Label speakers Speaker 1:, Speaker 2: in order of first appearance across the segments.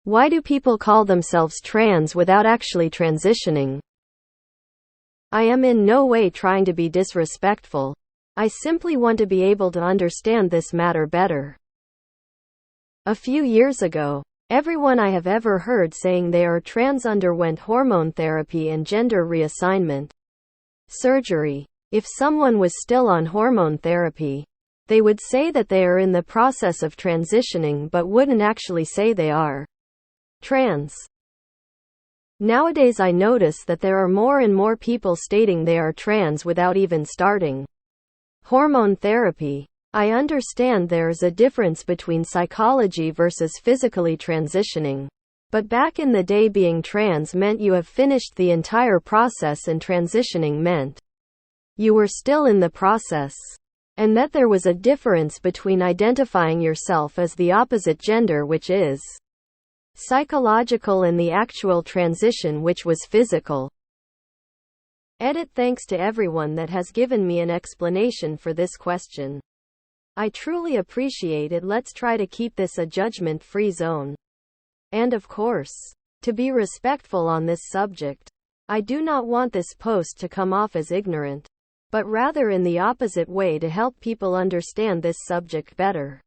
Speaker 1: Why do people call themselves trans without actually transitioning? I am in no way trying to be disrespectful. I simply want to be able to understand this matter better. A few years ago, everyone I have ever heard saying they are trans underwent hormone therapy and gender reassignment surgery. If someone was still on hormone therapy, they would say that they are in the process of transitioning but wouldn't actually say they are trans. Nowadays I notice that there are more and more people stating they are trans without even starting hormone therapy. I understand there's a difference between psychology versus physically transitioning. But back in the day, being trans meant you have finished the entire process, and transitioning meant you were still in the process. And that there was a difference between identifying yourself as the opposite gender, which is psychological, and the actual transition, which was physical. Edit. Thanks to everyone that has given me an explanation for this question. I truly appreciate it. Let's try to keep this a judgment-free zone. And of course, to be respectful on this subject. I do not want this post to come off as ignorant, but rather in the opposite way, to help people understand this subject better.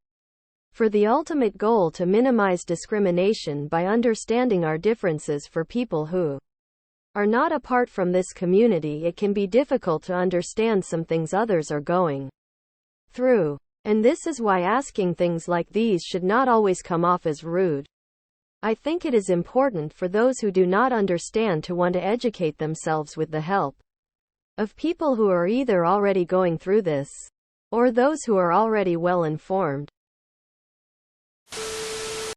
Speaker 1: For the ultimate goal to minimize discrimination by understanding our differences. For people who are not apart from this community, it can be difficult to understand some things others are going through. And this is why asking things like these should not always come off as rude. I think it is important for those who do not understand to want to educate themselves with the help of people who are either already going through this, or those who are already well informed.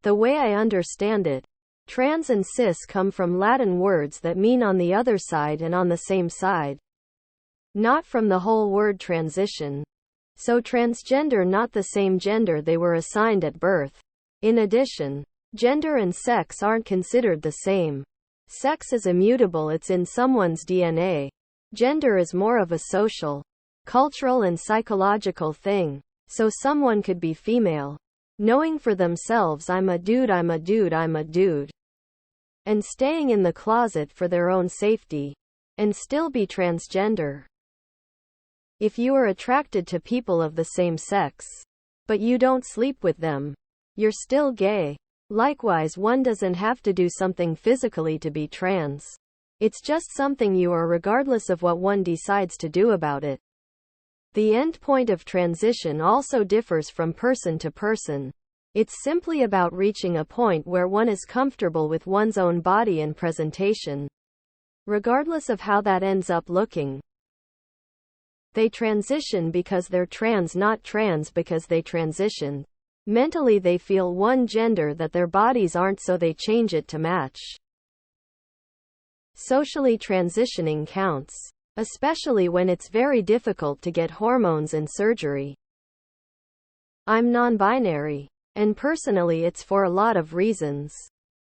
Speaker 1: The way I understand it, trans and cis come from Latin words that mean on the other side and on the same side, not from the whole word transition. So transgender, not the same gender they were assigned at birth. In addition, gender and sex aren't considered the same. Sex is immutable, it's in someone's DNA. Gender is more of a social, cultural and psychological thing. So someone could be female, knowing for themselves, I'm a dude, I'm a dude, I'm a dude, and staying in the closet for their own safety, and still be transgender. If you are attracted to people of the same sex, but you don't sleep with them, you're still gay. Likewise, one doesn't have to do something physically to be trans. It's just something you are, regardless of what one decides to do about it. The end point of transition also differs from person to person. It's simply about reaching a point where one is comfortable with one's own body and presentation, regardless of how that ends up looking. They transition because they're trans, not trans because they transition. Mentally they feel one gender that their bodies aren't, so they change it to match. Socially transitioning counts, especially when it's very difficult to get hormones and surgery. I'm non-binary, and personally it's for a lot of reasons.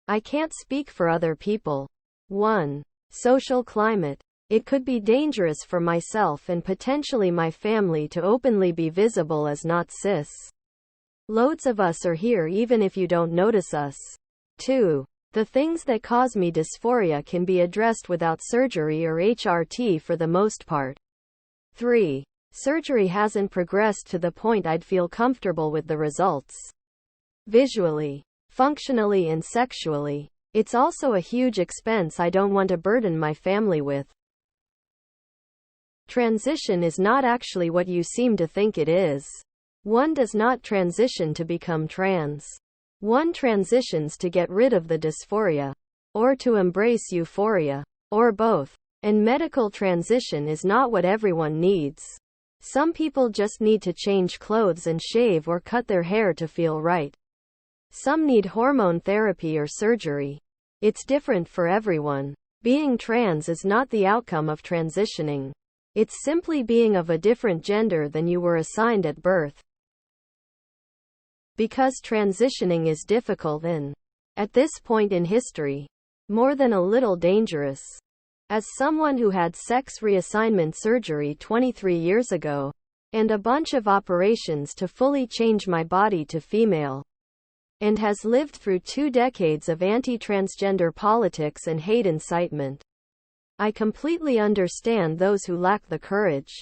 Speaker 1: I can't speak for other people. 1. Social climate. It could be dangerous for myself and potentially my family to openly be visible as not cis. Loads of us are here even if you don't notice us. 2. The things that cause me dysphoria can be addressed without surgery or HRT for the most part. 3. Surgery hasn't progressed to the point I'd feel comfortable with the results. Visually, functionally and sexually. It's also a huge expense I don't want to burden my family with. Transition is not actually what you seem to think it is. One does not transition to become trans. One transitions to get rid of the dysphoria, or to embrace euphoria, or both. And medical transition is not what everyone needs. Some people just need to change clothes and shave or cut their hair to feel right. Some need hormone therapy or surgery. It's different for everyone. Being trans is not the outcome of transitioning. It's simply being of a different gender than you were assigned at birth. Because transitioning is difficult and, at this point in history, more than a little dangerous. As someone who had sex reassignment surgery 23 years ago, and a bunch of operations to fully change my body to female, and has lived through 2 decades of anti-transgender politics and hate incitement. I completely understand those who lack the courage.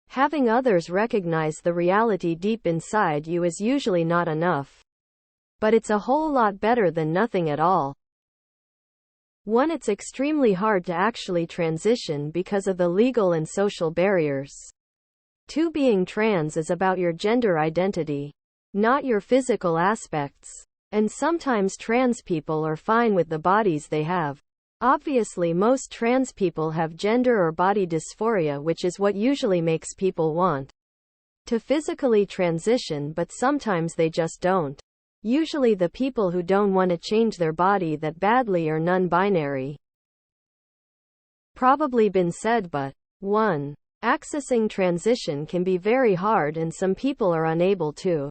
Speaker 1: Having others recognize the reality deep inside you is usually not enough. But it's a whole lot better than nothing at all. 1. It's extremely hard to actually transition because of the legal and social barriers. 2. Being trans is about your gender identity, not your physical aspects. And sometimes trans people are fine with the bodies they have. Obviously, most trans people have gender or body dysphoria, which is what usually makes people want to physically transition, but sometimes they just don't. Usually the people who don't want to change their body that badly are non-binary. Probably been said, but 1. Accessing transition can be very hard and some people are unable to.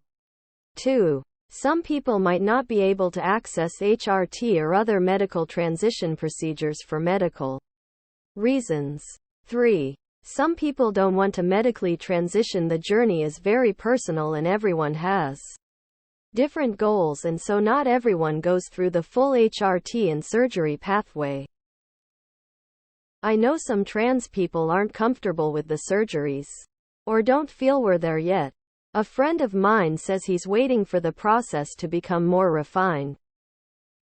Speaker 1: 2. Some people might not be able to access HRT or other medical transition procedures for medical reasons. 3. Some people don't want to medically transition. The journey is very personal and everyone has different goals, and so not everyone goes through the full HRT and surgery pathway. I know some trans people aren't comfortable with the surgeries, or don't feel we're there yet. A friend of mine says he's waiting for the process to become more refined.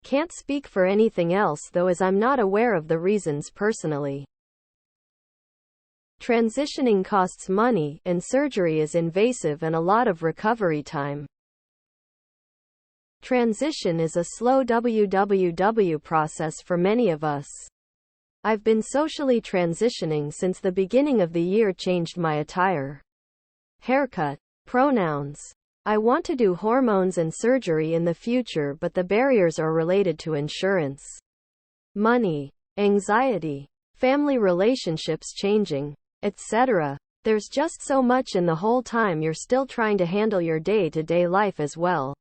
Speaker 1: Can't speak for anything else though, as I'm not aware of the reasons personally. Transitioning costs money, and surgery is invasive and a lot of recovery time. Transition is a slow process for many of us. I've been socially transitioning since the beginning of the year, changed my attire, haircut, pronouns. I want to do hormones and surgery in the future, but the barriers are related to insurance, money, anxiety, family relationships changing, etc. There's just so much, and the whole time you're still trying to handle your day-to-day life as well.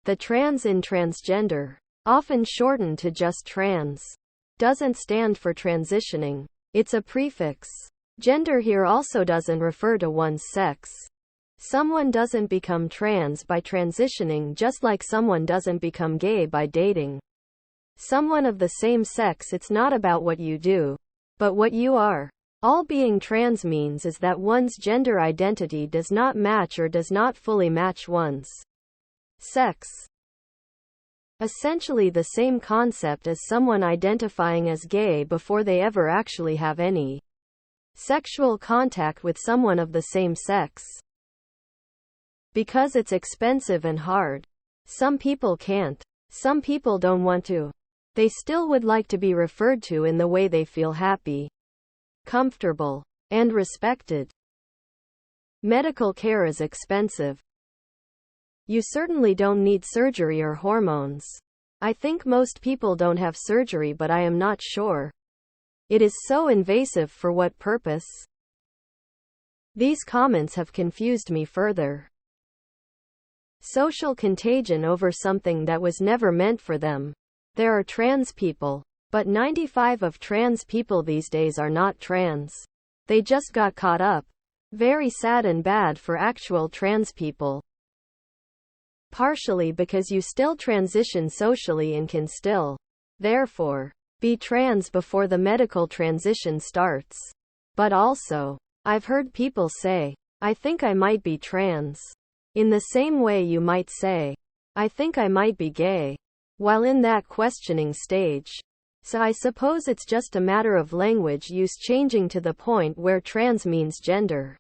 Speaker 1: The trans in transgender, often shortened to just trans, doesn't stand for transitioning. It's a prefix. Gender here also doesn't refer to one's sex. Someone doesn't become trans by transitioning, just like someone doesn't become gay by dating someone of the same sex. It's not about what you do, but what you are. All being trans means is that one's gender identity does not match or does not fully match one's sex. Essentially the same concept as someone identifying as gay before they ever actually have any sexual contact with someone of the same sex. Because it's expensive and hard. Some people can't. Some people don't want to. They still would like to be referred to in the way they feel happy, comfortable, and respected. Medical care is expensive. You certainly don't need surgery or hormones. I think most people don't have surgery, but I am not sure. It is so invasive. For what purpose? These comments have confused me further. Social contagion over something that was never meant for them. There are trans people, but 95% of trans people these days are not trans. They just got caught up. Very sad and bad for actual trans people. Partially because you still transition socially and can still, therefore, be trans before the medical transition starts. But also, I've heard people say, I think I might be trans. In the same way you might say, I think I might be gay, while in that questioning stage. So I suppose it's just a matter of language use changing to the point where trans means gender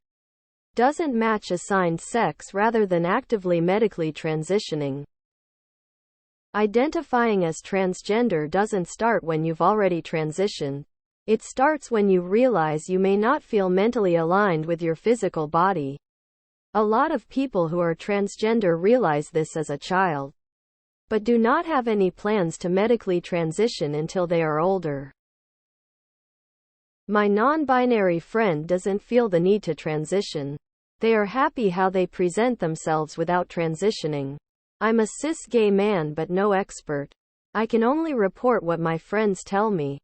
Speaker 1: doesn't match assigned sex rather than actively medically transitioning. Identifying as transgender doesn't start when you've already transitioned. It starts when you realize you may not feel mentally aligned with your physical body. A lot of people who are transgender realize this as a child, but do not have any plans to medically transition until they are older. My non-binary friend doesn't feel the need to transition. They are happy how they present themselves without transitioning. I'm a cis gay man but no expert. I can only report what my friends tell me.